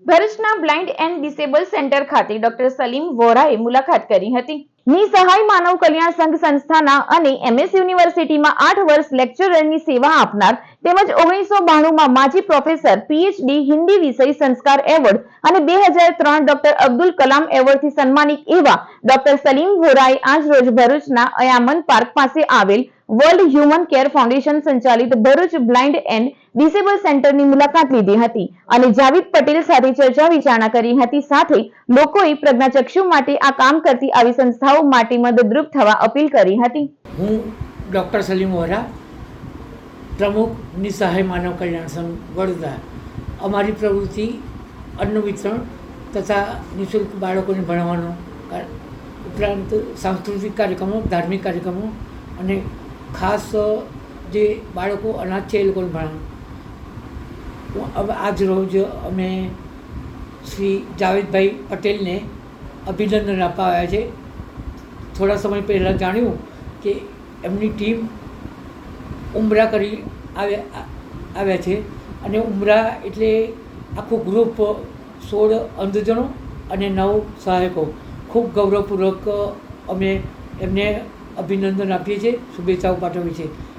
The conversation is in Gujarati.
ભરૂચના બ્લાઇન્ડ એન્ડ ડિસેબલ સેન્ટર ખાતે ડોક્ટર સલીમ વોરાએ મુલાકાત કરી હતી. નિસહાય માનવ કલ્યાણ સંઘ સંસ્થાના અને એમએસ યુનિવર્સિટીમાં 8 વર્ષ લેક્ચરરની સેવા આપનાર તેમજ 1992માં માજી પ્રોફેસર પીએચડી હિન્દી વિષય સંસ્કાર એવોર્ડ અને 2003 ડોક્ટર અબ્દુલ કલામ એવોર્ડથી સન્માનિત એવા ડોક્ટર સલીમ વોરાએ આજ રોજ ભરૂચના અયામન પાર્ક પાસે આવેલ વર્લ્ડ હ્યુમન કેર ફાઉન્ડેશન સંચાલિત ભરૂચ બ્લાઇન્ડ એન્ડ ડિસેબલ સેન્ટરની મુલાકાત લીધી હતી અને જાવેદ પટેલ સાથે ચર્ચા વિચારણા કરી હતી. સાથે લોકોએ પ્રજ્ઞાચક્ષુ માટે આ કામ કરતી આવી સંસ્થાઓ માટે મદદરૂપ થવા અપીલ કરી હતી. હું ડૉક્ટર સલીમ વોરા, પ્રમુખ નિસહાય માનવ કલ્યાણ સંઘ વડોદરા. અમારી પ્રવૃત્તિ અન્ન વિતરણ તથા નિઃશુલ્ક બાળકોને ભણાવવાનો ઉપરાંત સાંસ્કૃતિક કાર્યક્રમો, ધાર્મિક કાર્યક્રમો અને ખાસ જે બાળકો અનાથ છે એ લોકોને ભણાવવાનું. આજ રોજ અમે શ્રી જાવેદભાઈ પટેલને અભિનંદન આપવા આવ્યા છે. થોડા સમય પહેલાં જાણ્યું કે એમની ટીમ ઉમરા કરી આવ્યા છે અને ઉમરા એટલે આખું ગ્રુપ 16 અંધજનો અને 9 સહાયકો. ખૂબ ગૌરવપૂર્વક અમે એમને અભિનંદન આપીએ છીએ, શુભેચ્છાઓ પાઠવીએ છીએ.